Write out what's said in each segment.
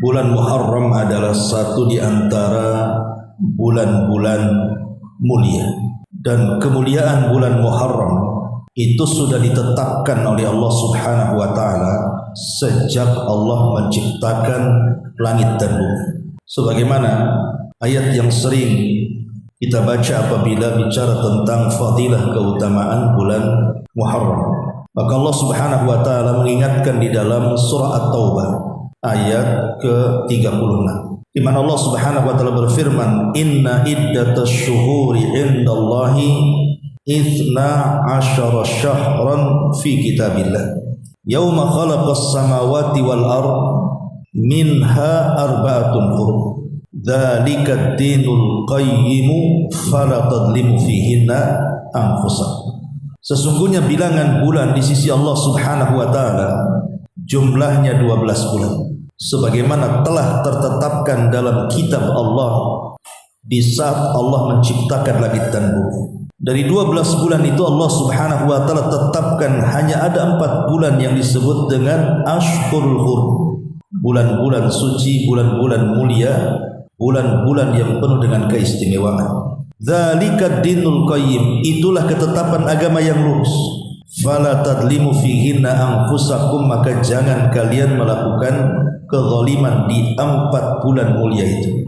Bulan Muharram adalah satu di antara bulan-bulan mulia, dan kemuliaan bulan Muharram itu sudah ditetapkan oleh Allah Subhanahu wa taala sejak Allah menciptakan langit dan bumi. Sebagaimana ayat yang sering kita baca apabila bicara tentang fadilah keutamaan bulan Muharram. Maka Allah Subhanahu wa taala mengingatkan di dalam surah At-Taubah ayat ke-36, di mana Allah Subhanahu wa taala berfirman, "Inna iddatash syuhuri 'indallahi 12 syahran fi kitabillah yauma khalaqas samawati wal ard minha arba'atun hurum dzalika ad-dinul qayyim fala tadlimu fihinna anfusakum." Sesungguhnya bilangan bulan di sisi Allah Subhanahu wa taala jumlahnya 12 bulan, sebagaimana telah tertetapkan dalam kitab Allah di saat Allah menciptakan langit dan bumi. Dari 12 bulan itu Allah Subhanahu wa taala tetapkan hanya ada 4 bulan yang disebut dengan Ashhurul Hurum, bulan-bulan suci, bulan-bulan mulia, bulan-bulan yang penuh dengan keistimewaan. Dzalika dinul qayyim, itulah ketetapan agama yang lurus. Fala tadlimu fihinna anfusakum, maka jangan kalian melakukan kezaliman di 4 bulan mulia itu.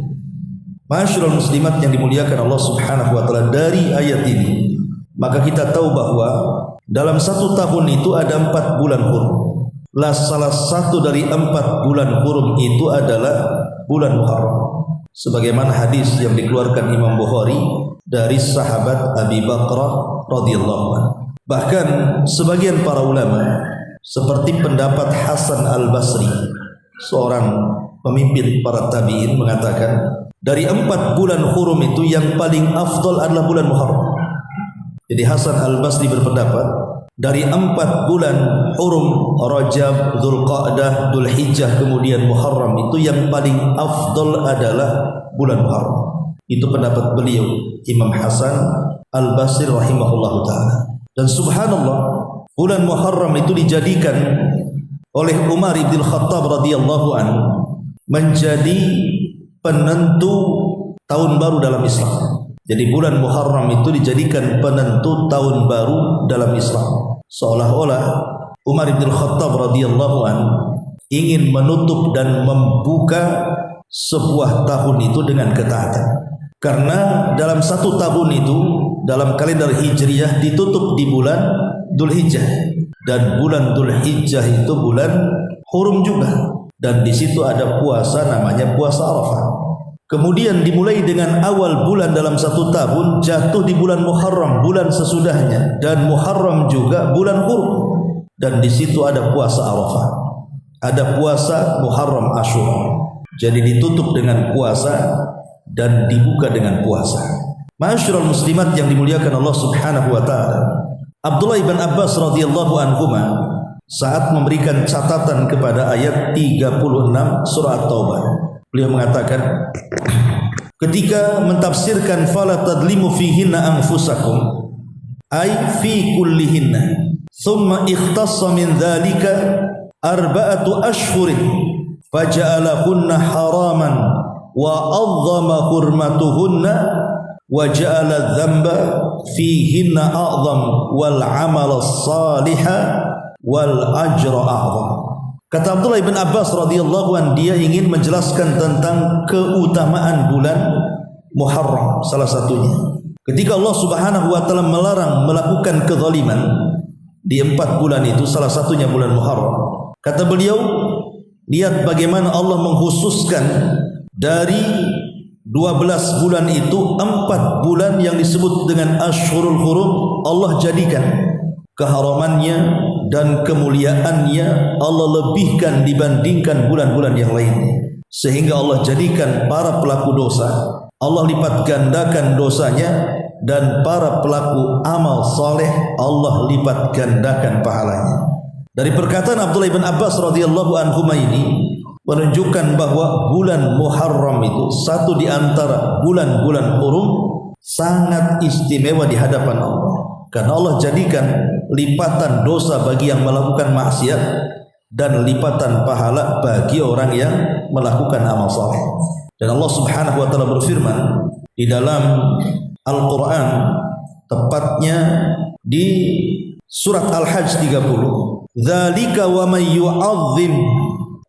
Ma'asyiral muslimat yang dimuliakan Allah Subhanahu wa taala, dari ayat ini maka kita tahu bahwa dalam satu tahun itu ada 4 bulan hurum. Salah satu dari 4 bulan hurum itu adalah bulan Muharram. Sebagaimana hadis yang dikeluarkan Imam Bukhari dari sahabat Abi Bakrah radhiyallahu anhu. Bahkan sebagian para ulama seperti pendapat Hasan Al-Basri, seorang pemimpin para tabi'in, mengatakan dari 4 bulan hurum itu yang paling afdal adalah bulan Muharram. Jadi Hasan Al-Basri berpendapat dari 4 bulan hurum, Rajab, Dzulqa'dah, Dzulhijjah, kemudian Muharram, itu yang paling afdal adalah bulan Muharram. Itu pendapat beliau Imam Hasan Al-Basri rahimahullahu taala. Dan subhanallah, bulan Muharram itu dijadikan oleh Umar ibn Khattab radhiyallahu anhu menjadi penentu tahun baru dalam Islam. Jadi bulan Muharram itu dijadikan penentu tahun baru dalam Islam. Seolah-olah Umar ibn Khattab radhiyallahu anhu ingin menutup dan membuka sebuah tahun itu dengan ketaatan. Karena dalam satu tahun itu dalam kalender Hijriyah ditutup di bulan Dzulhijjah, dan bulan Dzulhijjah itu bulan hurum juga, dan di situ ada puasa namanya puasa Arafah. Kemudian dimulai dengan awal bulan dalam satu tahun jatuh di bulan Muharram, bulan sesudahnya, dan Muharram juga bulan hurum, dan di situ ada puasa Arafah, ada puasa Muharram Asyura. Jadi ditutup dengan puasa dan dibuka dengan puasa. Ma'asyiral muslimat yang dimuliakan Allah Subhanahu wa taala, Abdullah ibn Abbas radhiyallahu anhuma saat memberikan catatan kepada ayat 36 surah At-Taubah, beliau mengatakan ketika mentafsirkan fala tadlimu fihinna anfusakum ay fi kullihinna thumma ikhtassa min dzalika arba'atu ashhurin faja'alahunna haraman wa 'azzama hurmatuhunna wa ja'ala dzamba fihinna a'zam wal 'amala salihah wal ajra a'zam. Kata Abdullah bin Abbas radhiyallahu anhu, dia ingin menjelaskan tentang keutamaan bulan Muharram. Salah satunya ketika Allah Subhanahu wa taala melarang melakukan kezaliman di 4 bulan itu, salah satunya bulan Muharram. Kata beliau, lihat bagaimana Allah mengkhususkan dari 12 bulan itu 4 bulan yang disebut dengan Ashhurul Hurum. Allah jadikan keharamannya dan kemuliaannya Allah lebihkan dibandingkan bulan-bulan yang lainnya, sehingga Allah jadikan para pelaku dosa, Allah lipat gandakan dosanya, dan para pelaku amal saleh Allah lipat gandakan pahalanya. Dari perkataan Abdullah bin Abbas radhiyallahu anhu ini, menunjukkan bahwa bulan Muharram itu satu di antara bulan-bulan hurum sangat istimewa di hadapan Allah. Karena Allah jadikan lipatan dosa bagi yang melakukan maksiat dan lipatan pahala bagi orang yang melakukan amal saleh. Dan Allah Subhanahu wa taala berfirman di dalam Al-Qur'an, tepatnya di surat Al-Hajj 30, "Dzalika wa may yu'azzim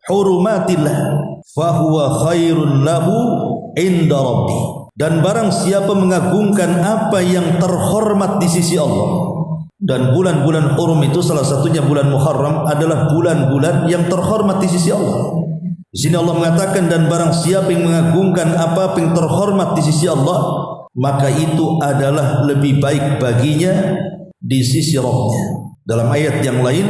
hurumatillah fahuwa khairun lahu inda rabbih." Dan barang siapa mengagungkan apa yang terhormat di sisi Allah, dan bulan-bulan hurum itu salah satunya bulan Muharram adalah bulan-bulan yang terhormat di sisi Allah. Di sini Allah mengatakan, dan barang siapa yang mengagungkan apa yang terhormat di sisi Allah, maka itu adalah lebih baik baginya di sisi Rabbnya. Dalam ayat yang lain,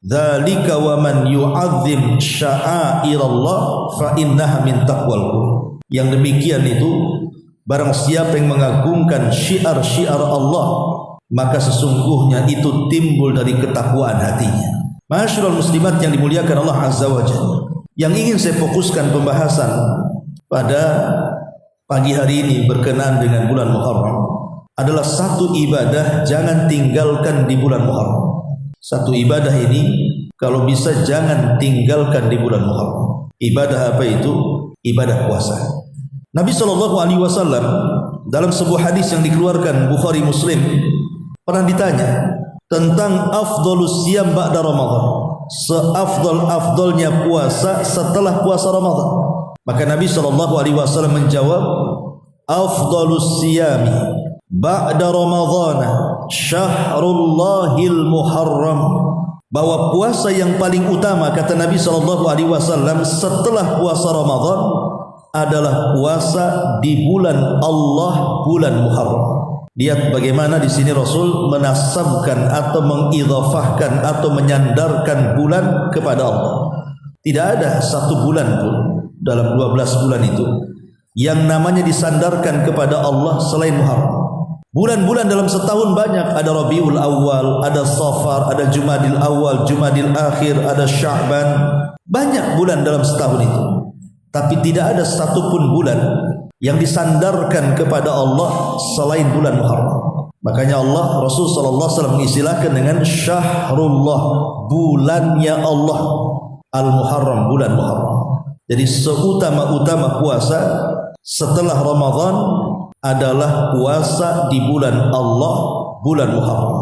"Dzalika wa man yu'azzim sya'airallah fa innaha min taqwal qulub." Yang demikian itu, barang siapa yang mengagungkan syiar-syiar Allah, maka sesungguhnya itu timbul dari ketakwaan hatinya. Ma'asyiral muslimat yang dimuliakan Allah Azza wa Jalla, yang ingin saya fokuskan pembahasan pada pagi hari ini berkenaan dengan bulan Muharram adalah satu ibadah jangan tinggalkan di bulan Muharram. Satu ibadah ini kalau bisa jangan tinggalkan di bulan Muharram. Ibadah apa itu? Ibadah puasa. Nabi SAW dalam sebuah hadis yang dikeluarkan Bukhari Muslim pernah ditanya tentang afdhalus siyam ba'da Ramadan, seafdal-afdalnya puasa setelah puasa Ramadan. Maka Nabi SAW menjawab, afdhalus siyami ba'da Ramadan syahrullahil muharram, bahwa puasa yang paling utama kata Nabi SAW setelah puasa Ramadan adalah puasa di bulan Allah, bulan Muharram. Lihat bagaimana di sini Rasul menasabkan atau mengidhafahkan atau menyandarkan bulan kepada Allah. Tidak ada satu bulan pun dalam 12 bulan itu yang namanya disandarkan kepada Allah selain Muharram. Bulan-bulan dalam setahun banyak, ada Rabiul Awal, ada Safar, ada Jumadil Awal, Jumadil Akhir, ada Sya'ban. Banyak bulan dalam setahun itu. Tapi tidak ada satupun bulan yang disandarkan kepada Allah selain bulan Muharram. Makanya Allah, Rasul sallallahu alaihi wasallam mengistilahkan dengan syahrullah, bulannya Allah, al-Muharram, bulan Muharram. Jadi seutama-utama puasa setelah Ramadan adalah puasa di bulan Allah, bulan Muharram.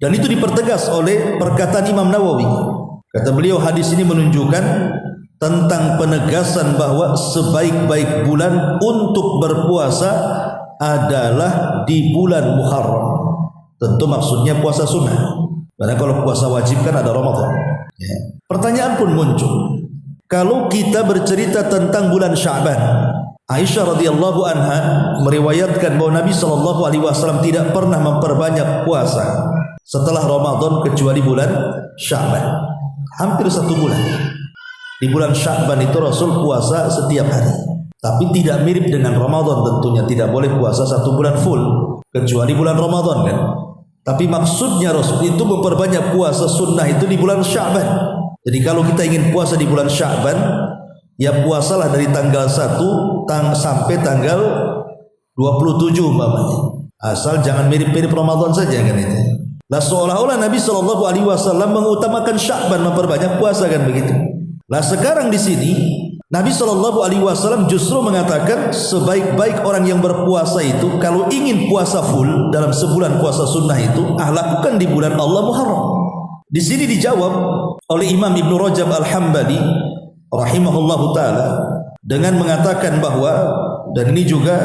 Dan itu dipertegas oleh perkataan Imam Nawawi. Kata beliau, hadis ini menunjukkan tentang penegasan bahwa sebaik-baik bulan untuk berpuasa adalah di bulan Muharram. Tentu maksudnya puasa sunnah, karena kalau puasa wajib kan ada Ramadan. Pertanyaan pun muncul, kalau kita bercerita tentang bulan Sya'ban, Aisyah radhiyallahu anha meriwayatkan bahwa Nabi SAW tidak pernah memperbanyak puasa setelah Ramadan kecuali bulan Sya'ban, hampir 1 bulan. Di bulan Sya'ban itu Rasul puasa setiap hari. Tapi tidak mirip dengan Ramadan tentunya. Tidak boleh puasa 1 bulan full kecuali bulan Ramadan kan. Tapi maksudnya Rasul itu memperbanyak puasa sunnah itu di bulan Sya'ban. Jadi kalau kita ingin puasa di bulan Sya'ban, ya puasalah dari tanggal 1 sampai tanggal 27 umpamanya. Asal jangan mirip-mirip Ramadan saja kan itu. Nah seolah-olah Nabi SAW mengutamakan Sya'ban, memperbanyak puasa kan begitu. Nah sekarang di sini Nabi SAW justru mengatakan sebaik-baik orang yang berpuasa itu kalau ingin puasa full dalam sebulan puasa sunnah itu lakukan di bulan Allah Muharram. Di sini dijawab oleh Imam Ibnu Rajab Al-Hambali rahimahullahu taala dengan mengatakan bahwa, dan ini juga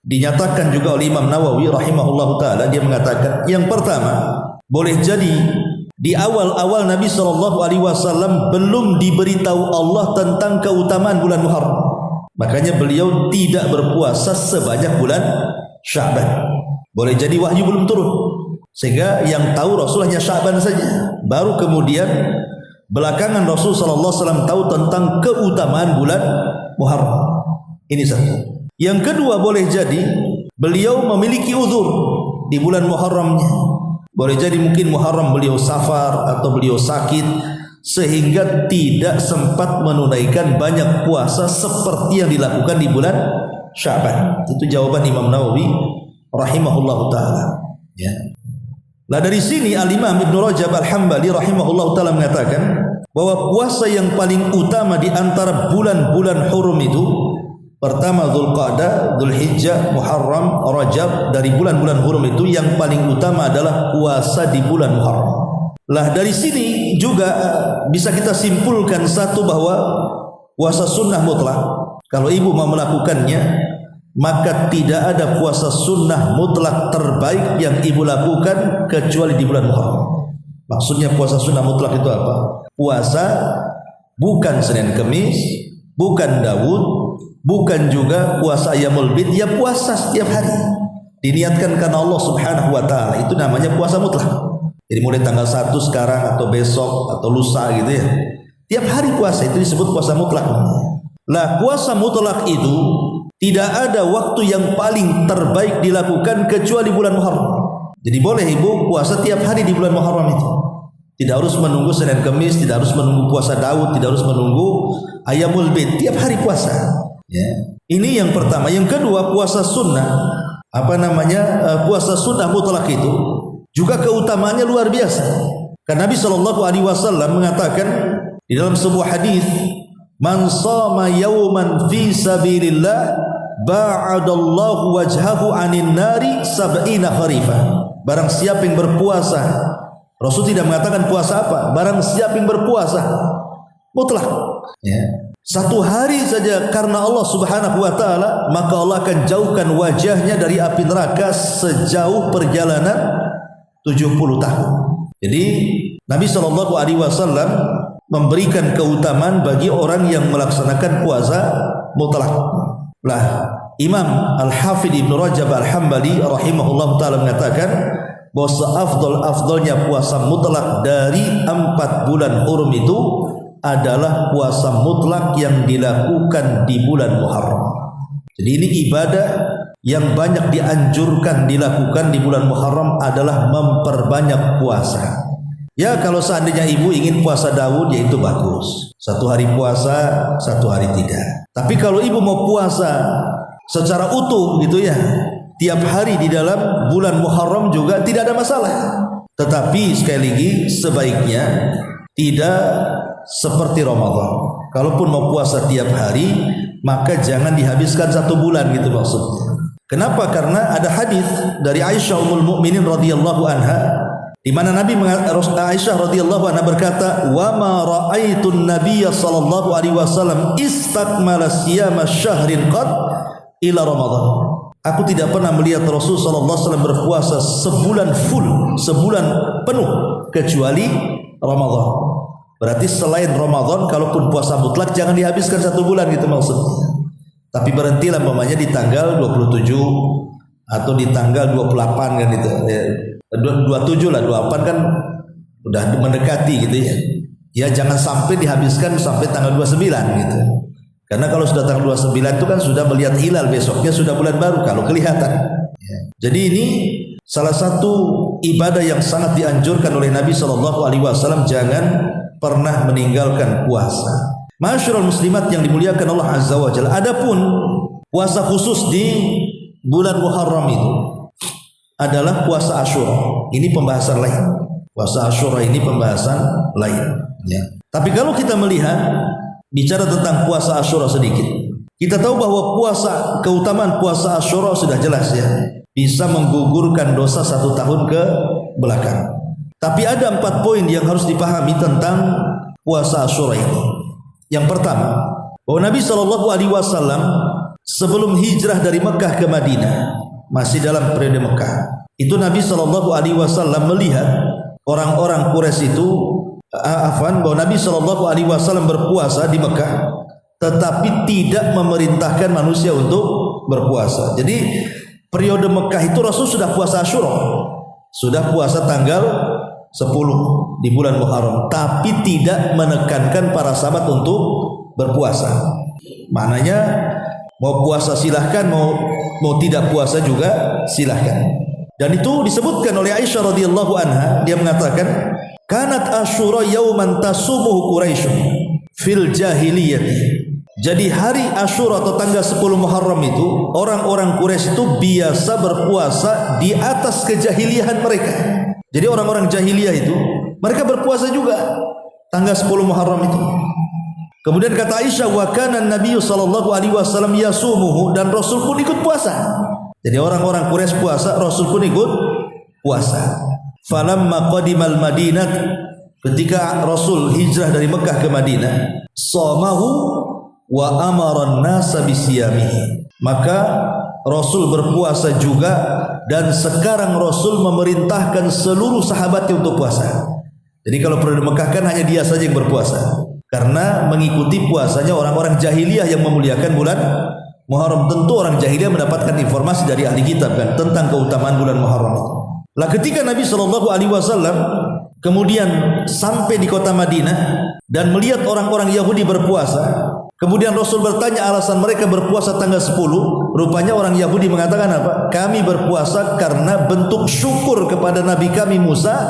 dinyatakan juga oleh Imam Nawawi rahimahullahu taala, dia mengatakan yang pertama, boleh jadi di awal-awal Nabi SAW belum diberitahu Allah tentang keutamaan bulan Muharram. Makanya beliau tidak berpuasa sebanyak bulan Sya'ban. Boleh jadi wahyu belum turun, sehingga yang tahu Rasul hanya Sya'ban saja. Baru kemudian belakangan Rasul SAW tahu tentang keutamaan bulan Muharram. Ini satu. Yang kedua, boleh jadi beliau memiliki uzur di bulan Muharramnya. Boleh jadi mungkin Muharram beliau safar atau beliau sakit sehingga tidak sempat menunaikan banyak puasa seperti yang dilakukan di bulan Sya'ban. Itu jawaban Imam Nawawi rahimahullahu taala. Ya. Nah dari sini Al-Imam Ibnu Rajab Al-Hambali rahimahullahu taala mengatakan bahwa puasa yang paling utama di antara bulan-bulan hurum itu pertama Dzulqa'dah, Dzulhijjah, Muharram, Rajab. Dari bulan-bulan hurum itu yang paling utama adalah puasa di bulan Muharram. Lah dari sini juga bisa kita simpulkan satu, bahwa puasa sunnah mutlak kalau ibu mau melakukannya, maka tidak ada puasa sunnah mutlak terbaik yang ibu lakukan kecuali di bulan Muharram. Maksudnya puasa sunnah mutlak itu apa? Puasa bukan Senin Kemis, bukan Daud, bukan juga puasa Ayyamul Bid, ya puasa setiap hari diniatkan karena Allah Subhanahu wa taala. Itu namanya puasa mutlak. Jadi mulai tanggal 1 sekarang atau besok atau lusa gitu ya, tiap hari puasa, itu disebut puasa mutlak. Lah puasa mutlak itu tidak ada waktu yang paling terbaik dilakukan kecuali bulan Muharram. Jadi boleh ibu puasa tiap hari di bulan Muharram itu. Tidak harus menunggu Senin Kemis, tidak harus menunggu puasa Daud, tidak harus menunggu Ayyamul Bid, tiap hari puasa. Ya. Ini yang pertama. Yang kedua, puasa sunnah, puasa sunnah mutlak itu juga keutamaannya luar biasa. Karena Nabi SAW mengatakan di dalam sebuah hadis, "Man shama yawman fi sabilillah ba'adallahu wajhahu 'anil nari sab'ina kharifah." Barang siapa yang berpuasa, Rasul tidak mengatakan puasa apa, barang siapa yang berpuasa mutlak, ya, satu hari saja karena Allah Subhanahu wa taala, maka Allah akan jauhkan wajahnya dari api neraka sejauh perjalanan 70 tahun. Jadi Nabi SAW memberikan keutamaan bagi orang yang melaksanakan puasa mutlak. Lah Imam Al-Hafidh Ibnu Rajab Al-Hambali rahimahullah taala mengatakan bahwa seafdal-afdalnya puasa mutlak dari 4 bulan hurum itu adalah puasa mutlak yang dilakukan di bulan Muharram. Jadi ini ibadah yang banyak dianjurkan dilakukan di bulan Muharram adalah memperbanyak puasa. Ya kalau seandainya ibu ingin puasa Daud, ya itu bagus. 1 hari puasa, 1 hari tidak. Tapi kalau ibu mau puasa secara utuh gitu ya, tiap hari di dalam bulan Muharram juga tidak ada masalah. Tetapi sekali lagi sebaiknya tidak seperti Ramadan. Kalaupun mau puasa tiap hari, maka jangan dihabiskan 1 bulan gitu maksudnya. Kenapa? Karena ada hadis dari Aisyah Ummul Mukminin radhiyallahu anha, di mana Aisyah radhiyallahu anha berkata, "Wa ma ra'aitun nabiyya sallallahu alaihi wasallam istakmala siyama syahrin qad ila Ramadan." Aku tidak pernah melihat Rasul sallallahu alaihi wasallam berpuasa sebulan full, sebulan penuh kecuali Ramadan. Berarti selain Ramadan, kalaupun puasa mutlak jangan dihabiskan 1 bulan gitu maksudnya. Tapi berhentilah umpamanya di tanggal 27 atau di tanggal 28 kan itu. 27 lah, 28 kan udah mendekati gitu ya. Ya jangan sampai dihabiskan sampai tanggal 29 gitu. Karena kalau sudah tanggal 29 itu kan sudah melihat hilal, besoknya sudah bulan baru kalau kelihatan. Ya. Jadi ini salah satu ibadah yang sangat dianjurkan oleh Nabi SAW, jangan pernah meninggalkan puasa. Masyarul muslimat yang dimuliakan Allah Azza wa Jalla. Adapun puasa khusus di bulan Muharram itu adalah puasa Asyura. Ini pembahasan lain. Puasa Asyura ini pembahasan lain. Ya. Tapi kalau kita melihat bicara tentang puasa Asyura sedikit, kita tahu bahwa keutamaan puasa Asyura sudah jelas ya. Bisa menggugurkan dosa 1 tahun ke belakang. Tapi ada 4 poin yang harus dipahami tentang puasa Asyura ini. Yang pertama, bahwa Nabi SAW sebelum hijrah dari Mekah ke Madinah, masih dalam periode Mekah, itu Nabi SAW melihat orang-orang Quraisy itu, bahwa Nabi SAW berpuasa di Mekah, tetapi tidak memerintahkan manusia untuk berpuasa. Jadi periode Mekah itu Rasul sudah puasa Asyura, sudah puasa tanggal 10 di bulan Muharram, tapi tidak menekankan para sahabat untuk berpuasa. Maknanya mau puasa silahkan, mau tidak puasa juga silahkan. Dan itu disebutkan oleh Aisyah radhiyallahu anha, dia mengatakan Kanat Asyura yauman tasumuhu Quraisyun fil jahiliyati. Jadi hari Asyura atau tanggal 10 Muharram itu orang-orang Quraisy itu biasa berpuasa di atas kejahiliahan mereka. Jadi orang-orang jahiliyah itu mereka berpuasa juga tanggal 10 Muharram itu. Kemudian kata Aisyah, wa kana Nabi sallallahu alaihi wasallam yasumuhu, dan Rasul pun ikut puasa. Jadi orang-orang Quraisy puasa, Rasul pun ikut puasa. Falamma qadimal Madinah, ketika Rasul hijrah dari Mekah ke Madinah, shamahu wa amara an-nasa bisiyamihi, maka Rasul berpuasa juga, dan sekarang Rasul memerintahkan seluruh sahabatnya untuk puasa. Jadi kalau pernah di Mekah kan hanya dia saja yang berpuasa, karena mengikuti puasanya orang-orang jahiliyah yang memuliakan bulan Muharram. Tentu orang jahiliyah mendapatkan informasi dari ahli kitab kan tentang keutamaan bulan Muharram. Lah ketika Nabi SAW kemudian sampai di kota Madinah dan melihat orang-orang Yahudi berpuasa, kemudian Rasul bertanya alasan mereka berpuasa tanggal 10. Rupanya orang Yahudi mengatakan apa? Kami berpuasa karena bentuk syukur kepada Nabi kami Musa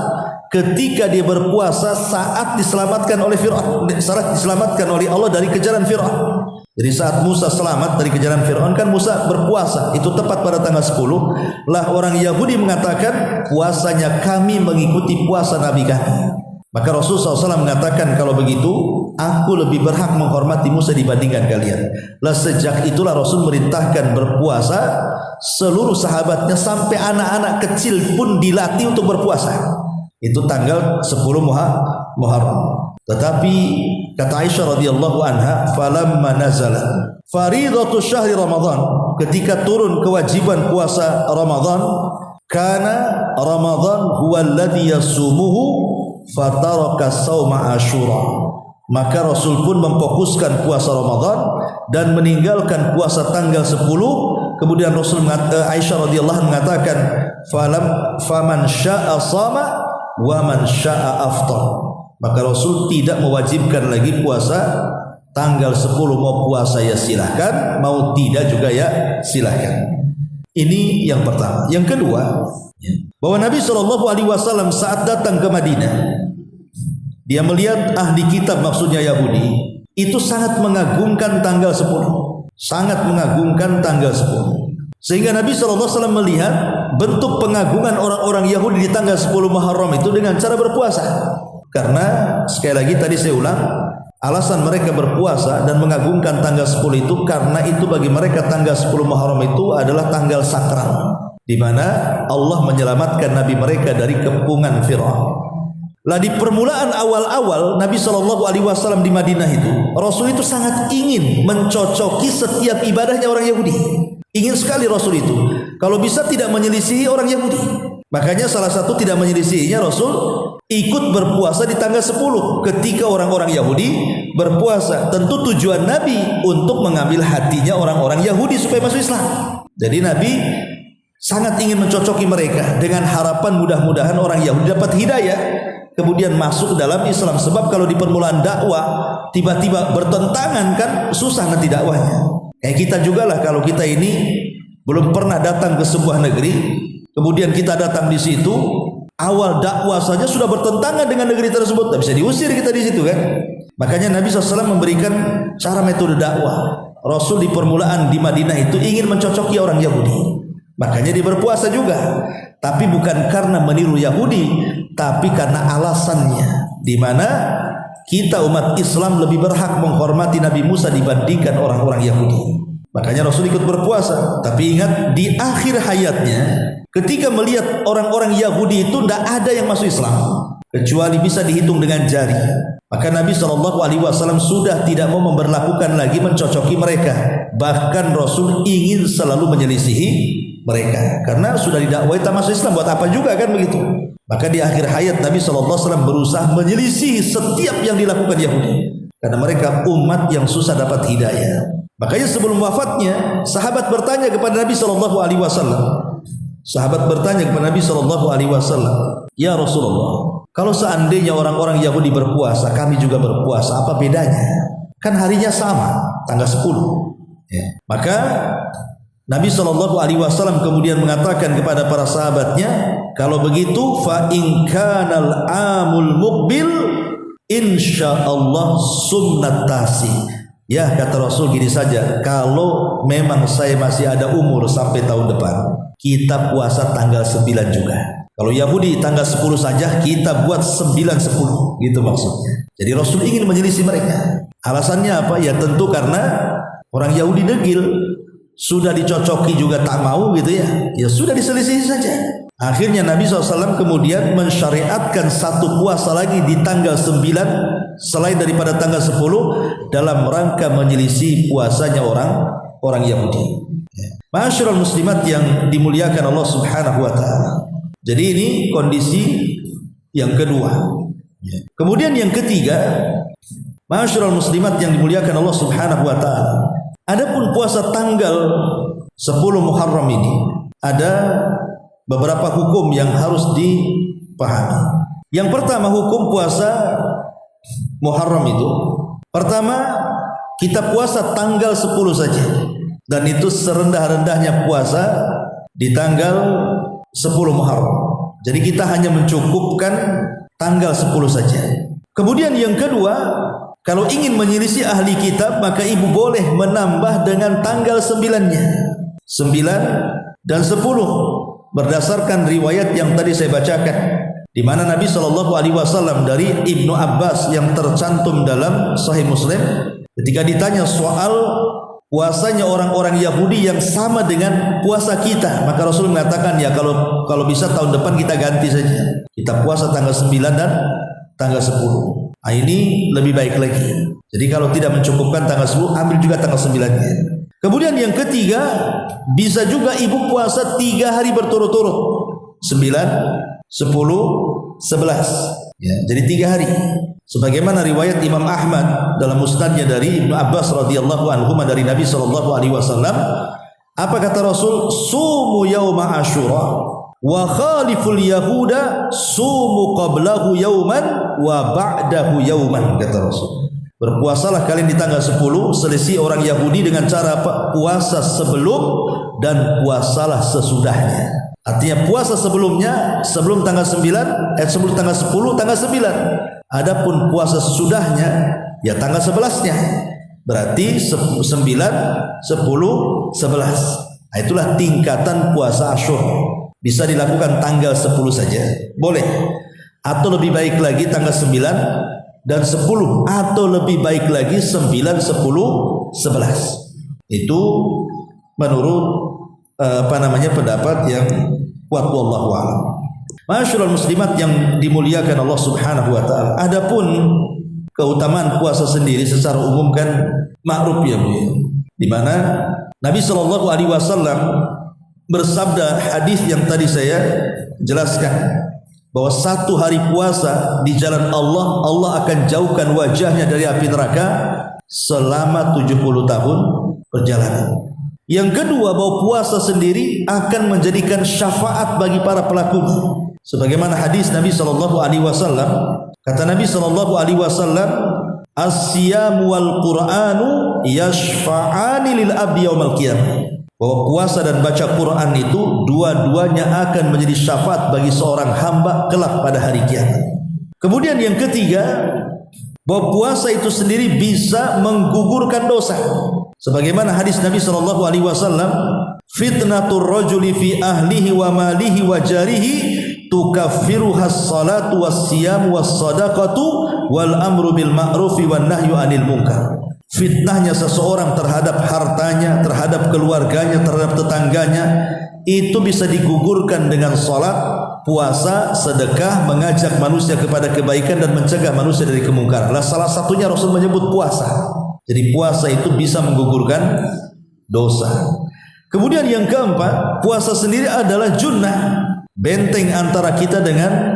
ketika dia berpuasa saat diselamatkan oleh Fir'aun, saat diselamatkan oleh Allah dari kejaran Fir'aun. Jadi saat Musa selamat dari kejaran Fir'aun kan Musa berpuasa, itu tepat pada tanggal 10. Lah orang Yahudi mengatakan puasanya kami mengikuti puasa Nabi kami. Maka Rasulullah SAW mengatakan, kalau begitu aku lebih berhak menghormati Musa dibandingkan kalian. Lah sejak itulah Rasul merintahkan berpuasa, seluruh sahabatnya sampai anak-anak kecil pun dilatih untuk berpuasa. Itu tanggal 10 Muharram. Tetapi kata Aisyah radhiyallahu anha, falamma nazala faridatu syahri Ramadan, ketika turun kewajiban puasa Ramadan, kana Ramadan huwa alladhi yasumuhu fataraka sauma Asyura, maka Rasul pun memfokuskan puasa Ramadan dan meninggalkan puasa tanggal 10. Kemudian Rasul Aisyah radhiyallahu anha mengatakan, faman syaa shama wa man syaa aftar, maka Rasul tidak mewajibkan lagi puasa tanggal 10. Mau puasa ya silahkan, mau tidak juga ya silahkan. Ini yang pertama. Yang kedua, bahwa Nabi SAW saat datang ke Madinah, dia melihat ahli kitab, maksudnya Yahudi, itu sangat mengagungkan tanggal 10. Sangat mengagungkan tanggal 10. Sehingga Nabi SAW melihat bentuk pengagungan orang-orang Yahudi di tanggal 10 Muharram itu dengan cara berpuasa. Karena sekali lagi tadi saya ulang, alasan mereka berpuasa dan mengagungkan tanggal 10 itu karena itu bagi mereka tanggal 10 Muharram itu adalah tanggal sakral, di mana Allah menyelamatkan Nabi mereka dari kepungan Fir'aun. Lah di permulaan awal-awal Nabi SAW di Madinah itu, Rasul itu sangat ingin mencocoki setiap ibadahnya orang Yahudi. Ingin sekali Rasul itu kalau bisa tidak menyelisihi orang Yahudi. Makanya salah satu tidak menyelisihinya, Rasul ikut berpuasa di tanggal 10 ketika orang-orang Yahudi berpuasa. Tentu tujuan Nabi untuk mengambil hatinya orang-orang Yahudi supaya masuk Islam. Jadi Nabi sangat ingin mencocoki mereka dengan harapan mudah-mudahan orang Yahudi dapat hidayah kemudian masuk dalam Islam. Sebab kalau di permulaan dakwah tiba-tiba bertentangan kan susah nanti dakwahnya. Kayak kita juga lah, kalau kita ini belum pernah datang ke sebuah negeri, kemudian kita datang di situ, awal dakwah saja sudah bertentangan dengan negeri tersebut, tak bisa diusir kita di situ kan. Makanya Nabi SAW memberikan cara metode dakwah. Rasul di permulaan di Madinah itu ingin mencocoki orang Yahudi, makanya dia berpuasa juga. Tapi bukan karena meniru Yahudi, tapi karena alasannya, di mana kita umat Islam lebih berhak menghormati Nabi Musa dibandingkan orang-orang Yahudi. Makanya Rasul ikut berpuasa. Tapi ingat, di akhir hayatnya ketika melihat orang-orang Yahudi itu tidak ada yang masuk Islam kecuali bisa dihitung dengan jari, maka Nabi SAW sudah tidak mau memberlakukan lagi mencocoki mereka. Bahkan Rasul ingin selalu menyelisihi mereka karena sudah didakwai tak masuk Islam, buat apa juga kan begitu. Maka di akhir hayat Nabi SAW berusaha menyelisihi setiap yang dilakukan Yahudi, karena mereka umat yang susah dapat hidayah. Makanya sebelum wafatnya sahabat bertanya kepada Nabi SAW. Sahabat bertanya kepada Nabi SAW, ya Rasulullah, kalau seandainya orang-orang Yahudi berpuasa, kami juga berpuasa, apa bedanya? Kan harinya sama, tanggal 10. Ya. Maka Nabi SAW kemudian mengatakan kepada para sahabatnya, kalau begitu fa in kanal amul muqbil insyaallah sunnat tasi. Ya, kata Rasul gini saja, kalau memang saya masih ada umur sampai tahun depan, kita puasa tanggal 9 juga. Kalau Yahudi tanggal 10 saja, kita buat 9-10, gitu maksudnya. Jadi Rasul ingin menyelisih mereka. Alasannya apa? Ya tentu karena orang Yahudi degil, sudah dicocoki juga tak mau gitu ya. Ya sudah diselisih saja. Akhirnya Nabi SAW kemudian mensyariatkan satu puasa lagi di tanggal 9 selain daripada tanggal 10 dalam rangka menyelisih puasanya orang Yahudi. Ma'asyiral muslimat yang dimuliakan Allah Subhanahu wa taala. Jadi ini kondisi yang kedua. Kemudian yang ketiga, ma'asyiral muslimat yang dimuliakan Allah Subhanahu wa taala. Adapun puasa tanggal 10 Muharram ini ada beberapa hukum yang harus dipahami. Yang pertama, hukum puasa Muharram itu, pertama, kita puasa tanggal 10 saja, dan itu serendah-rendahnya puasa di tanggal 10 Muharram. Jadi kita hanya mencukupkan tanggal 10 saja. Kemudian yang kedua, kalau ingin menyelisih ahli kitab, maka ibu boleh menambah dengan tanggal 9-nya. 9 dan 10 berdasarkan riwayat yang tadi saya bacakan, di mana Nabi SAW dari Ibnu Abbas yang tercantum dalam Sahih Muslim, ketika ditanya soal puasanya orang-orang Yahudi yang sama dengan puasa kita, maka Rasul mengatakan, ya kalau bisa tahun depan kita ganti saja, kita puasa tanggal 9 dan tanggal 10. Nah, ini lebih baik lagi. Jadi kalau tidak mencukupkan tanggal 10, ambil juga tanggal 9-nya. Kemudian yang ketiga, bisa juga ibu puasa 3 hari berturut-turut, 9, 10, 11. Ya, jadi 3 hari. Sebagaimana riwayat Imam Ahmad dalam musnadnya dari Ibnu Abbas radhiyallahu anhu dari Nabi SAW. Apa kata Rasul? Sumu yauma Asyura wa khaliful yahuda sumu qablahu yauman wa ba'dahu yauman, kata Rasul. Berpuasalah kalian di tanggal 10, selisih orang Yahudi dengan cara puasa sebelum dan puasalah sesudahnya. Artinya puasa sebelumnya, sebelum tanggal 9, sebelum tanggal 10, tanggal 9. Adapun puasa sesudahnya, ya tanggal 11-nya. Berarti 9, 10, 11. Nah, itulah tingkatan puasa Asyura. Bisa dilakukan tanggal 10 saja, boleh. Atau lebih baik lagi tanggal 9 dan 10, atau lebih baik lagi 9, 10, 11. Itu menurut pendapat yang kuat, wallahu a'lam. Masyaallah muslimat yang dimuliakan Allah Subhanahu wa taala. Adapun keutamaan puasa sendiri secara umum kan ma'ruf ya, Bu. Di mana Nabi sallallahu alaihi wasallam bersabda, hadis yang tadi saya jelaskan, bahwa satu hari puasa di jalan Allah, Allah akan jauhkan wajahnya dari api neraka selama 70 tahun perjalanan. Yang kedua, bahwa puasa sendiri akan menjadikan syafaat bagi para pelakunya. Sebagaimana hadis Nabi SAW, kata Nabi SAW, as-siyamu wal qur'anu yashfa'ani lil abdi yaumal qiyamah. Bahwa puasa dan baca Quran itu dua-duanya akan menjadi syafaat bagi seorang hamba kelak pada hari kiamat. Kemudian yang ketiga, bahwa puasa itu sendiri bisa menggugurkan dosa. Sebagaimana hadis Nabi SAW, fitnatur rajuli fi ahlihi wa malihi wa jarihi tukaffiruha as-salatu was-siyamu was-sadaqatu wal amru bil ma'rufi wan nahyu 'anil munkar. Fitnahnya seseorang terhadap hartanya, terhadap keluarganya, terhadap tetangganya, itu bisa digugurkan dengan salat, puasa, sedekah, mengajak manusia kepada kebaikan dan mencegah manusia dari kemungkaran. Salah satunya Rasul menyebut puasa. Jadi puasa itu bisa menggugurkan dosa. Kemudian yang keempat, puasa sendiri adalah junnah, benteng antara kita dengan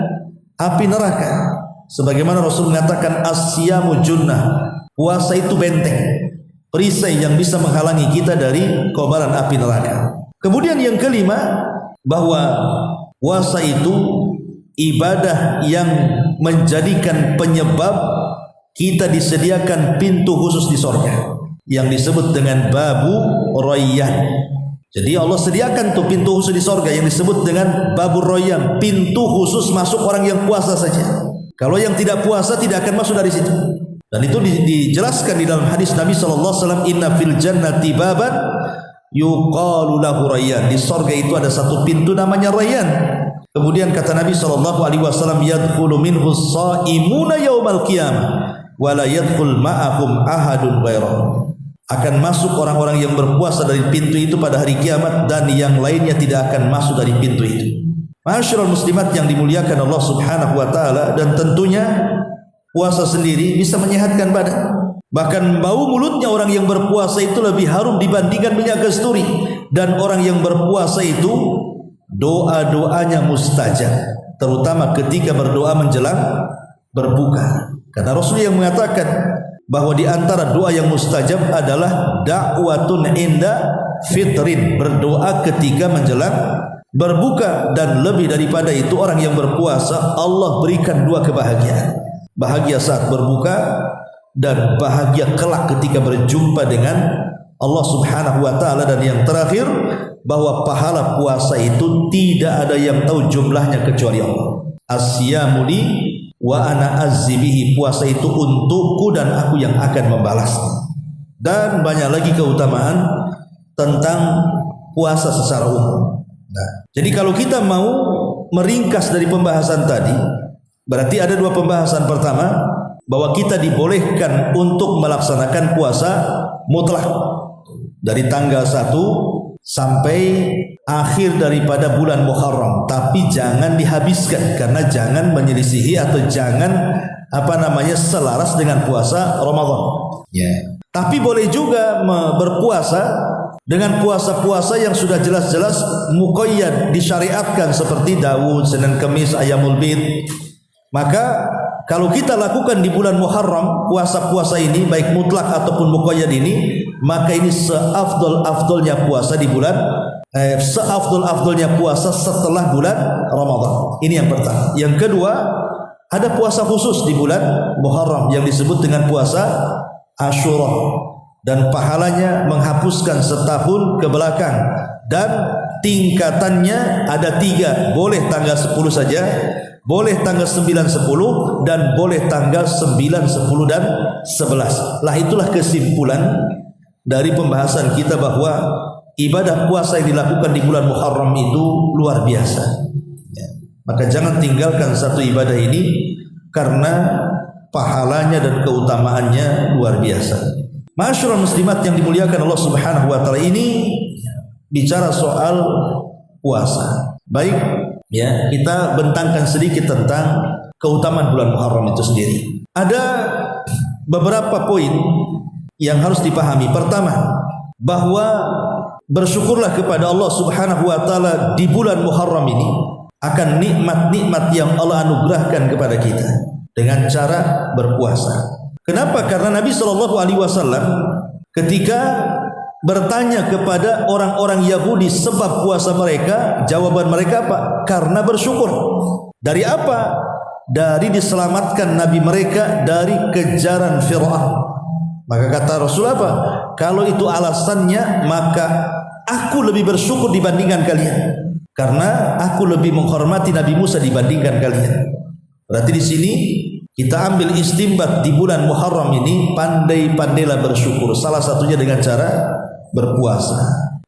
api neraka. Sebagaimana Rasul mengatakan, as-siyamu junnah, puasa itu benteng, perisai yang bisa menghalangi kita dari kobaran api neraka. Kemudian yang kelima, bahwa puasa itu ibadah yang menjadikan penyebab kita disediakan pintu khusus di surga yang disebut dengan babu rayyan. Jadi Allah sediakan tuh pintu khusus di sorga yang disebut dengan babur royan, pintu khusus masuk orang yang puasa saja. Kalau yang tidak puasa tidak akan masuk dari situ. Dan itu dijelaskan di dalam hadis Nabi SAW, inna fil jannati baban yuqalu lahu rayyan. Di sorga itu ada satu pintu namanya Rayyan. Kemudian kata Nabi SAW, yadkhulu minhu as-shaimuna yaumal qiyamah wa la yadkhul ma'ahum ahadun ghairah. Akan masuk orang-orang yang berpuasa dari pintu itu pada hari kiamat, dan yang lainnya tidak akan masuk dari pintu itu. Ma'asyiral muslimat yang dimuliakan Allah Subhanahu wa taala, dan tentunya puasa sendiri bisa menyehatkan badan. Bahkan bau mulutnya orang yang berpuasa itu lebih harum dibandingkan minyak kasturi. Dan orang yang berpuasa itu doa-doanya mustajab, terutama ketika berdoa menjelang berbuka. Karena Rasul yang mengatakan bahwa di antara doa yang mustajab adalah da'watun inda fitrin, berdoa ketika menjelang berbuka. Dan lebih daripada itu, orang yang berpuasa Allah berikan dua kebahagiaan. Bahagia saat berbuka dan bahagia kelak ketika berjumpa dengan Allah Subhanahu wa taala. Dan yang terakhir, bahwa pahala puasa itu tidak ada yang tahu jumlahnya kecuali Allah. Asyamu li wa ana azzibihi, puasa itu untukku dan aku yang akan membalasnya. Dan banyak lagi keutamaan tentang puasa secara umum. Nah, jadi kalau kita mau meringkas dari pembahasan tadi, berarti ada dua pembahasan. Pertama, bahwa kita dibolehkan untuk melaksanakan puasa mutlak dari tanggal 1 sampai akhir daripada bulan Muharram, tapi jangan dihabiskan, karena jangan menyelisihi atau jangan selaras dengan puasa Ramadan. Tapi boleh juga berpuasa dengan puasa-puasa yang sudah jelas-jelas muqayyad, disyariatkan, seperti Daud, Senin, Kamis, Ayyamul Bid. Maka kalau kita lakukan di bulan Muharram puasa-puasa ini, baik mutlak ataupun muqayyad ini, maka ini seafdol-afdolnya puasa di bulan seafdol-afdolnya puasa setelah bulan Ramadan. Ini yang pertama. Yang kedua, ada puasa khusus di bulan Muharram yang disebut dengan puasa Asyura, dan pahalanya menghapuskan setahun ke belakang, dan tingkatannya ada 3. Boleh tanggal 10 saja, boleh tanggal 9, 10, dan boleh tanggal 9, 10, dan 11. Lah itulah kesimpulan dari pembahasan kita bahwa ibadah puasa yang dilakukan di bulan Muharram itu luar biasa. Maka jangan tinggalkan satu ibadah ini, karena pahalanya dan keutamaannya luar biasa. Ma'asyiral muslimat yang dimuliakan Allah Subhanahu wa taala, ini bicara soal puasa. Baik, ya, kita bentangkan sedikit tentang keutamaan bulan Muharram itu sendiri. Ada beberapa poin yang harus dipahami. Pertama, bahwa bersyukurlah kepada Allah Subhanahu wa taala di bulan Muharram ini akan nikmat-nikmat yang Allah anugerahkan kepada kita dengan cara berpuasa. Kenapa? Karena Nabi SAW ketika bertanya kepada orang-orang Yahudi sebab puasa mereka, jawaban mereka apa? Karena bersyukur. Dari apa? Dari diselamatkan Nabi mereka dari kejaran Fir'aun. Maka kata Rasul apa? Kalau itu alasannya, maka aku lebih bersyukur dibandingkan kalian, karena aku lebih menghormati Nabi Musa dibandingkan kalian. Berarti di sini kita ambil istimbat di bulan Muharram ini, pandai-pandailah bersyukur. Salah satunya dengan cara berpuasa.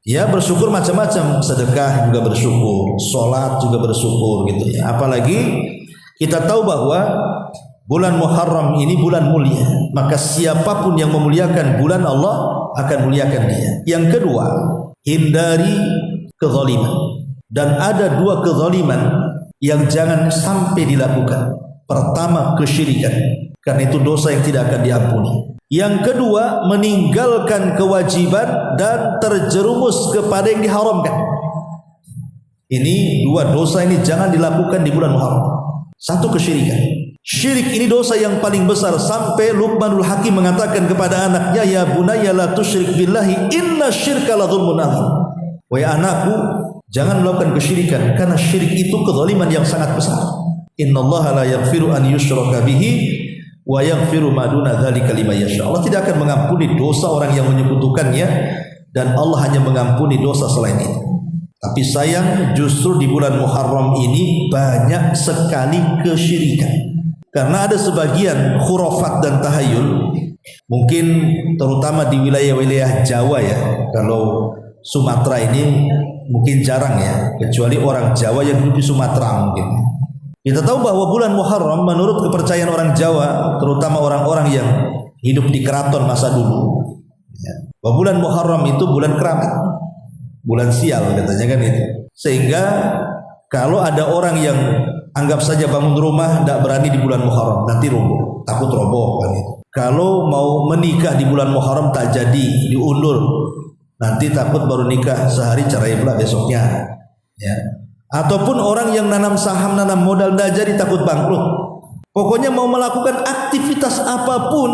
Ya, bersyukur macam-macam, sedekah juga bersyukur, sholat juga bersyukur gitu ya. Apalagi kita tahu bahwa bulan Muharram ini bulan mulia, maka siapapun yang memuliakan bulan, Allah akan muliakan dia. Yang kedua, hindari kezaliman. Dan ada 2 kezaliman yang jangan sampai dilakukan. Pertama, kesyirikan, karena itu dosa yang tidak akan diampuni. Yang kedua, meninggalkan kewajiban dan terjerumus kepada yang diharamkan. Ini 2 dosa ini jangan dilakukan di bulan Muharram. Satu, kesyirikan. Syirik ini dosa yang paling besar, sampai Luqmanul Hakim mengatakan kepada anaknya, ya bunayya la tusyrik billahi inna syirka la dzulmun adzim. Wahai anakku, jangan melakukan kesyirikan, karena syirik itu kezaliman yang sangat besar. Innallaha la yaghfiru an yushraka bihi wa yaghfiru ma duna dzalika liman yasha. Allah tidak akan mengampuni dosa orang yang menyekutukannya, dan Allah hanya mengampuni dosa selain itu. Tapi sayang, justru di bulan Muharram ini banyak sekali kesyirikan. Karena ada sebagian khurafat dan tahayul, mungkin terutama di wilayah-wilayah Jawa ya. Kalau Sumatera ini mungkin jarang ya, kecuali orang Jawa yang hidup di Sumatera mungkin. Kita tahu bahwa bulan Muharram menurut kepercayaan orang Jawa, terutama orang-orang yang hidup di keraton masa dulu, bahwa bulan Muharram itu bulan keramat, bulan sial katanya kan itu. Sehingga kalau ada orang yang anggap saja bangun rumah tidak berani di bulan Muharram, nanti roboh, takut roboh kan itu. Kalau mau menikah di bulan Muharram tak jadi, diundur, nanti takut baru nikah sehari cerai pula besoknya, ya. Ataupun orang yang nanam saham, nanam modal tidak jadi, takut bangkrut. Pokoknya mau melakukan aktivitas apapun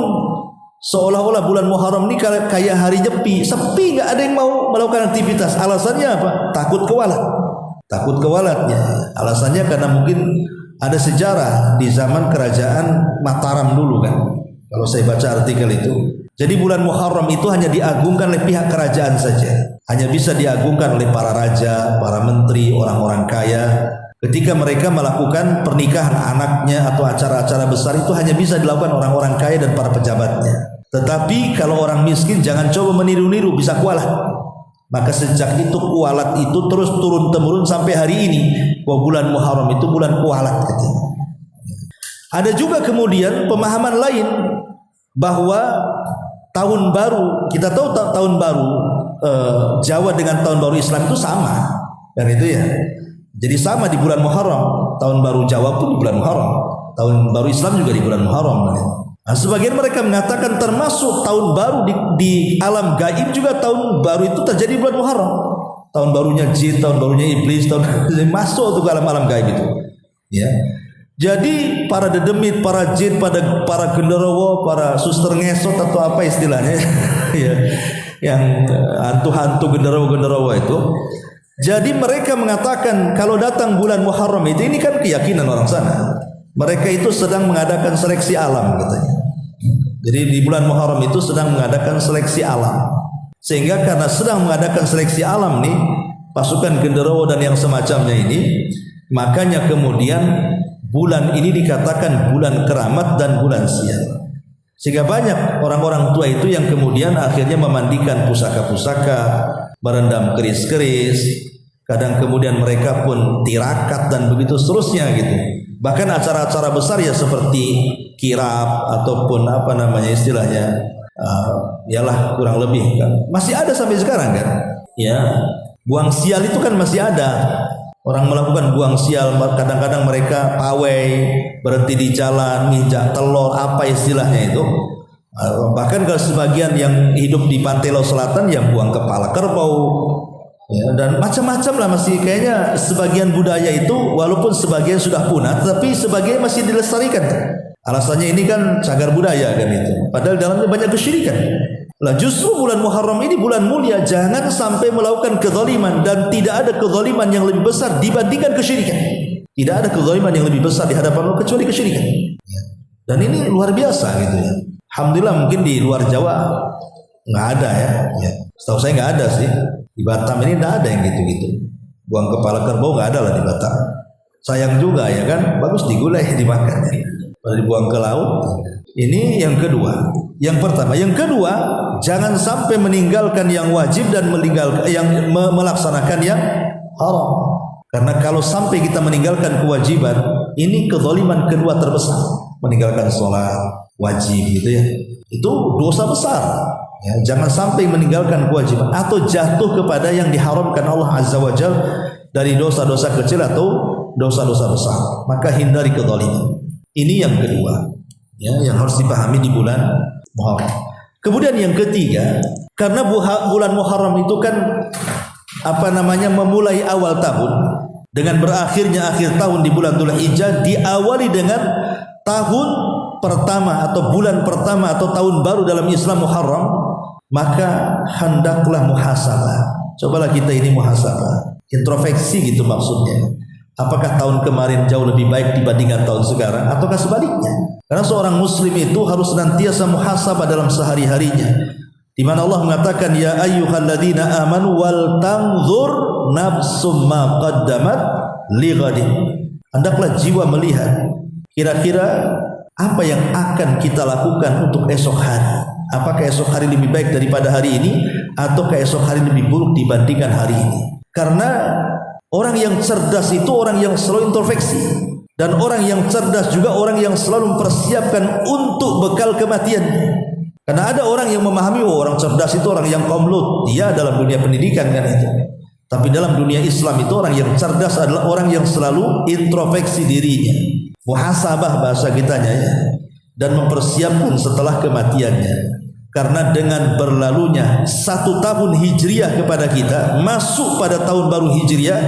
seolah-olah bulan Muharram ini kayak hari sepi, nggak ada yang mau melakukan aktivitas. Alasannya apa? Takut kewalat. Takut kewalatnya. Alasannya karena mungkin ada sejarah di zaman kerajaan Mataram dulu kan. Kalau saya baca artikel itu. Jadi bulan Muharram itu hanya diagungkan oleh pihak kerajaan saja. Hanya bisa diagungkan oleh para raja, para menteri, orang-orang kaya. Ketika mereka melakukan pernikahan anaknya atau acara-acara besar itu hanya bisa dilakukan orang-orang kaya dan para pejabatnya. Tetapi kalau orang miskin jangan coba meniru-niru, bisa kualat. Maka sejak itu kualat itu terus turun-temurun sampai hari ini. Bahwa bulan Muharram itu bulan kualat katanya. Ada juga kemudian pemahaman lain bahwa tahun baru, kita tahu tahun baru Jawa dengan tahun baru Islam itu sama, dan itu ya. Jadi sama di bulan Muharram, tahun baru Jawa pun di bulan Muharram, tahun baru Islam juga di bulan Muharram. Nah, sebagian mereka mengatakan termasuk tahun baru di alam gaib juga tahun baru itu terjadi di bulan Muharram. Tahun barunya jin, tahun barunya iblis, tahun masuk ke alam-alam gaib itu. Ya. Jadi para dedemit, para jin, para genderuwo, para suster ngesot atau apa istilahnya, ya, yang hantu-hantu genderuwo itu. Jadi mereka mengatakan kalau datang bulan Muharram itu, ini kan keyakinan orang sana. Mereka itu sedang mengadakan seleksi alam katanya. Jadi di bulan Muharram itu sedang mengadakan seleksi alam. Sehingga karena sedang mengadakan seleksi alam nih, pasukan genderuwo dan yang semacamnya ini, makanya kemudian bulan ini dikatakan bulan keramat dan bulan sial. Sehingga banyak orang-orang tua itu yang kemudian akhirnya memandikan pusaka-pusaka, merendam keris-keris, kadang kemudian mereka pun tirakat dan begitu seterusnya gitu. Bahkan acara-acara besar ya seperti kirap ataupun apa namanya istilahnya, yalah kurang lebih kan masih ada sampai sekarang kan. Ya, buang sial itu kan masih ada. Orang melakukan buang sial, kadang-kadang mereka pawai, berhenti di jalan, nginjak telur, apa istilahnya itu. Bahkan kalau sebagian yang hidup di Pantai Laut Selatan yang buang kepala kerbau, ya, dan macam-macam lah masih kayaknya sebagian budaya itu walaupun sebagian sudah punah, tapi sebagian masih dilestarikan. Alasannya ini kan cagar budaya kan itu. Padahal dalamnya banyak kesyirikan. Lah justru bulan Muharram ini bulan mulia, jangan sampai melakukan kezaliman, dan tidak ada kezaliman yang lebih besar dibandingkan kesyirikan. Tidak ada kezaliman yang lebih besar di hadapan Allah kecuali kesyirikan. Dan ini luar biasa gitu ya. Alhamdulillah mungkin di luar Jawa nggak ada ya. Setahu saya nggak ada sih. Di Batam ini nggak ada yang gitu-gitu. Buang kepala kerbau nggak ada lah di Batam. Sayang juga ya kan, bagus digulai dimakan. Pada dibuang ke laut. Ini yang kedua. Yang pertama, yang kedua, jangan sampai meninggalkan yang wajib dan melaksanakan yang haram. Karena kalau sampai kita meninggalkan kewajiban, ini kezaliman kedua terbesar. Meninggalkan sholat wajib gitu ya. Itu dosa besar. Ya, jangan sampai meninggalkan kewajiban atau jatuh kepada yang diharamkan Allah Azza wa Jalla dari dosa-dosa kecil atau dosa-dosa besar. Maka hindari kezaliman. Ini yang kedua, ya, yang harus dipahami di bulan Muharram. Kemudian yang ketiga, karena bulan Muharram itu kan memulai awal tahun dengan berakhirnya akhir tahun di bulan Dzulhijjah, diawali dengan tahun pertama atau bulan pertama atau tahun baru dalam Islam Muharram, maka hendaklah muhasabah. Cobalah kita ini muhasabah, introspeksi gitu maksudnya. Apakah tahun kemarin jauh lebih baik dibandingkan tahun sekarang, ataukah sebaliknya? Karena seorang muslim itu harus senantiasa muhasabah dalam sehari-harinya. di mana Allah mengatakan ya ayyuhalladzina amanu wal tanzur nafsum ma qaddamat lighadin. Hendaklah jiwa melihat kira-kira apa yang akan kita lakukan untuk esok hari. Apakah esok hari lebih baik daripada hari ini ataukah esok hari lebih buruk dibandingkan hari ini? Karena orang yang cerdas itu orang yang selalu introspeksi, dan orang yang cerdas juga orang yang selalu mempersiapkan untuk bekal kematian. Karena ada orang yang memahami orang cerdas itu orang yang komlut, dia dalam dunia pendidikan kan itu. Tapi dalam dunia Islam itu orang yang cerdas adalah orang yang selalu introspeksi dirinya, muhasabah bahasa kitanya ya, dan mempersiapkan setelah kematiannya. Karena dengan berlalunya 1 tahun hijriah kepada kita, masuk pada tahun baru hijriah,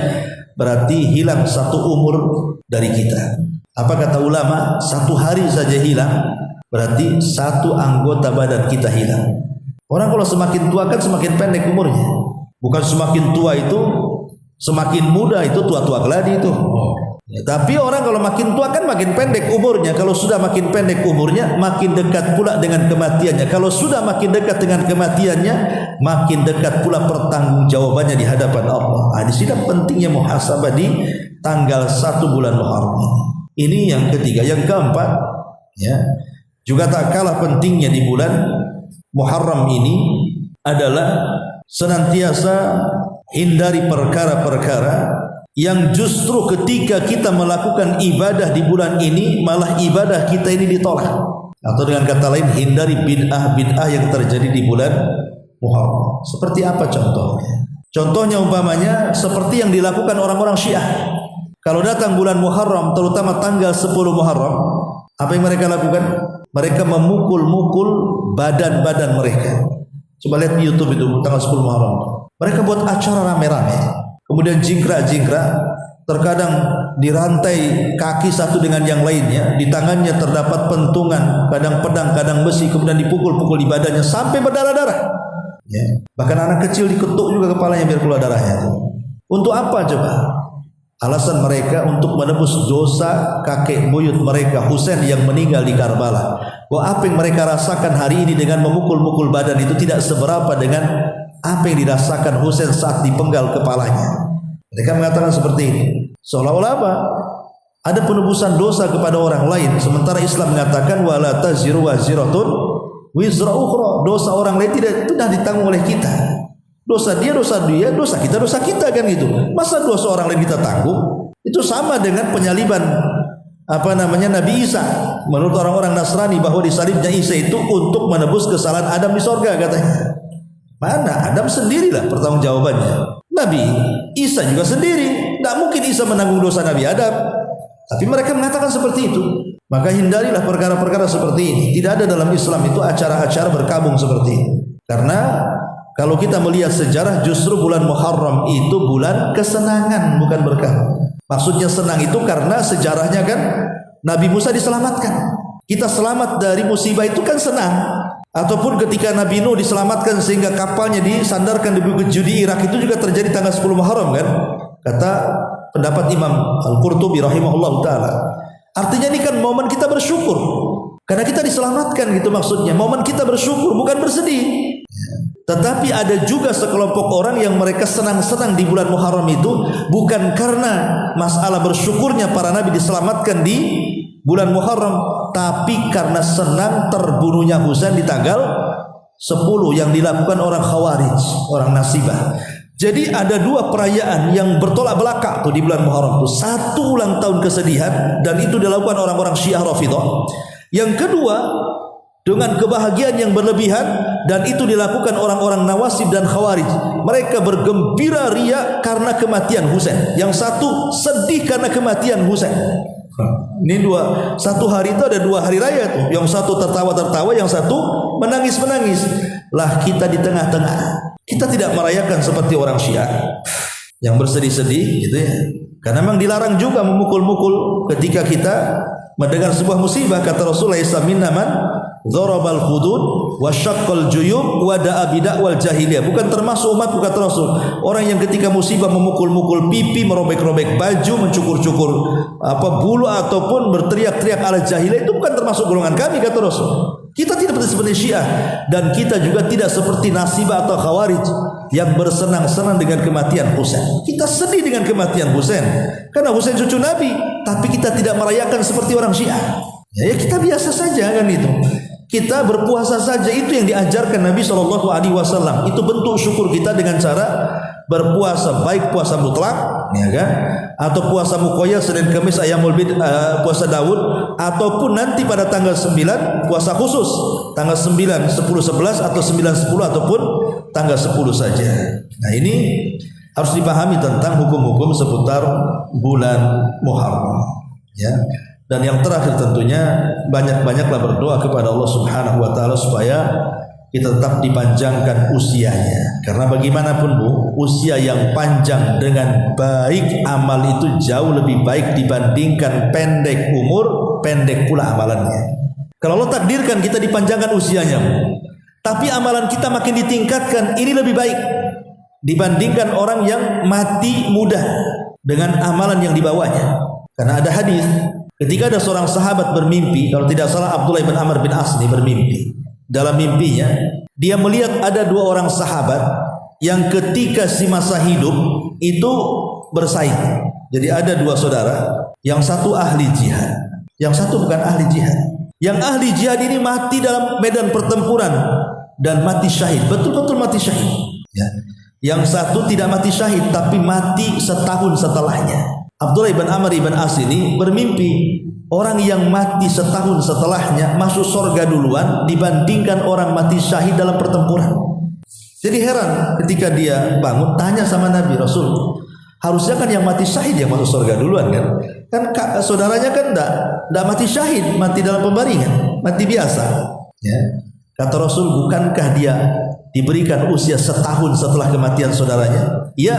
berarti hilang 1 umur dari kita. Apa kata ulama? 1 hari saja hilang, berarti 1 anggota badan kita hilang. Orang kalau semakin tua kan semakin pendek umurnya. Bukan semakin tua itu semakin muda, itu tua-tua geladi itu. Ya, tapi orang kalau makin tua kan makin pendek umurnya. Kalau sudah makin pendek umurnya, makin dekat pula dengan kematiannya. Kalau sudah makin dekat dengan kematiannya, makin dekat pula pertanggungjawabannya di hadapan Allah. Di sini pentingnya muhasabah di tanggal 1 bulan Muharram. Ini yang ketiga. Yang keempat, ya, juga tak kalah pentingnya di bulan Muharram ini adalah senantiasa hindari perkara-perkara yang justru ketika kita melakukan ibadah di bulan ini malah ibadah kita ini ditolak. Atau dengan kata lain, hindari bid'ah-bid'ah yang terjadi di bulan Muharram. Seperti apa contohnya? Contohnya umpamanya seperti yang dilakukan orang-orang Syiah. Kalau datang bulan Muharram, terutama tanggal 10 Muharram, apa yang mereka lakukan? Mereka memukul-mukul badan-badan mereka. Coba lihat di YouTube itu tanggal 10 Muharram. Mereka buat acara rame-rame. Kemudian jingkrak-jingkrak, terkadang dirantai kaki satu dengan yang lainnya, di tangannya terdapat pentungan, kadang pedang, kadang besi, kemudian dipukul-pukul di badannya sampai berdarah-darah. Ya. Bahkan anak kecil diketuk juga kepalanya biar keluar darahnya. Untuk apa coba? Alasan mereka untuk menebus dosa kakek buyut mereka Husain yang meninggal di Karbala. Bahwa apa yang mereka rasakan hari ini dengan memukul-mukul badan itu tidak seberapa dengan apa yang dirasakan Husain saat dipenggal kepalanya. Mereka mengatakan seperti ini. Seolah-olah apa? Ada penebusan dosa kepada orang lain, sementara Islam mengatakan wala taziru waziratun wizra ukhra. Dosa orang lain tidak ditanggung oleh kita. Dosa dia, dosa kita kan gitu. Masa dosa orang lain kita tanggung? Itu sama dengan penyaliban Nabi Isa. Menurut orang-orang Nasrani bahwa disalibnya Isa itu untuk menebus kesalahan Adam di sorga katanya. Mana? Adam sendirilah pertanggungjawabannya. Nabi Isa juga sendiri. Tidak mungkin Isa menanggung dosa Nabi Adam. Tapi mereka mengatakan seperti itu. Maka hindarilah perkara-perkara seperti ini. Tidak ada dalam Islam itu acara-acara berkabung seperti ini. Karena kalau kita melihat sejarah, justru bulan Muharram itu bulan kesenangan, bukan berkah. Maksudnya senang itu karena sejarahnya kan Nabi Musa diselamatkan. Kita selamat dari musibah itu kan senang. Ataupun ketika Nabi Nuh diselamatkan sehingga kapalnya disandarkan di bukit judi Irak, itu juga terjadi tanggal 10 Muharram kan? Kata pendapat Imam Al-Qurtubi rahimahullah ta'ala. Artinya ini kan momen kita bersyukur. Karena kita diselamatkan gitu maksudnya. Momen kita bersyukur, bukan bersedih. Tetapi ada juga sekelompok orang yang mereka senang-senang di bulan Muharram itu bukan karena masalah bersyukurnya para nabi diselamatkan di bulan Muharram, tapi karena senang terbunuhnya Husain di tanggal 10 yang dilakukan orang Khawarij, orang Nasibah. Jadi ada 2 perayaan yang bertolak belakang tuh di bulan Muharram tuh. Satu ulang tahun kesedihan dan itu dilakukan orang-orang Syiah Rafidhah. Yang kedua dengan kebahagiaan yang berlebihan dan itu dilakukan orang-orang Nawasib dan Khawarij. Mereka bergembira ria karena kematian Husain. Yang satu sedih karena kematian Husain. Ini satu hari itu ada 2 hari raya tuh. Yang satu tertawa-tertawa, yang satu menangis-menangis. Lah kita di tengah-tengah. Kita tidak merayakan seperti orang Syiah yang bersedih-sedih gitu ya. Karena memang dilarang juga memukul-mukul ketika kita mendengar sebuah musibah. Kata Rasulullah SAW, man dzarabal hudud wa syaqqal juyub wa da'a bid'awal jahiliyah. Bukan termasuk umatku kata Rasul orang yang ketika musibah memukul-mukul pipi, merobek-robek baju, mencukur-cukur bulu ataupun berteriak-teriak ala jahiliyah. Itu bukan termasuk golongan kami kata Rasul. Kita tidak seperti Syiah, dan kita juga tidak seperti Nasibah atau Khawarij yang bersenang-senang dengan kematian Husain. Kita sedih dengan kematian Husain karena Husain cucu Nabi, tapi kita tidak merayakan seperti orang Syiah. Ya kita biasa saja kan itu. Kita berpuasa saja, itu yang diajarkan Nabi SAW. Itu bentuk syukur kita dengan cara berpuasa, baik puasa mutlak, ya kan, atau puasa muqayyad Senin Kamis Ayyamul Bid, puasa Daud, ataupun nanti pada tanggal 9 puasa khusus, tanggal 9, 10, 11 atau 9, 10 ataupun tanggal 10 saja. Nah, ini harus dipahami tentang hukum-hukum seputar bulan Muharram, ya. Dan yang terakhir tentunya banyak-banyaklah berdoa kepada Allah Subhanahu wa taala supaya kita tetap dipanjangkan usianya. Karena bagaimanapun Bu, usia yang panjang dengan baik amal itu jauh lebih baik dibandingkan pendek umur, pendek pula amalannya. Kalau Allah takdirkan kita dipanjangkan usianya, tapi amalan kita makin ditingkatkan, ini lebih baik dibandingkan orang yang mati muda dengan amalan yang dibawanya. Karena ada hadis, ketika ada seorang sahabat bermimpi, kalau tidak salah Abdullah bin Amr bin As ini bermimpi. Dalam mimpinya dia melihat ada dua orang sahabat yang ketika si masa hidup itu bersaing. Jadi ada dua saudara, yang satu ahli jihad, yang satu bukan ahli jihad. Yang ahli jihad ini mati dalam medan pertempuran dan mati syahid, betul-betul mati syahid, ya. Yang satu tidak mati syahid tapi mati setahun setelahnya. Abdullah bin Amr bin As ini bermimpi orang yang mati setahun setelahnya masuk surga duluan dibandingkan orang mati syahid dalam pertempuran. Jadi heran ketika dia bangun, tanya sama Nabi, Rasul, harusnya kan yang mati syahid yang masuk surga duluan kan? Kan saudaranya kan enggak mati syahid, mati dalam pembaringan, mati biasa. Ya. Kata Rasul, bukankah dia diberikan usia setahun setelah kematian saudaranya? Iya.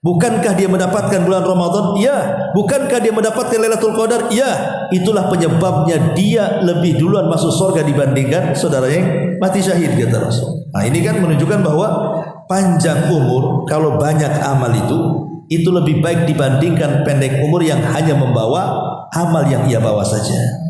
Bukankah dia mendapatkan bulan Ramadan? Ya. Bukankah dia mendapatkan Lailatul Qadar? Ya. Itulah penyebabnya dia lebih duluan masuk surga dibandingkan saudaranya yang mati syahid, kata Rasul. Nah, ini kan menunjukkan bahwa panjang umur kalau banyak amal itu lebih baik dibandingkan pendek umur yang hanya membawa amal yang ia bawa saja.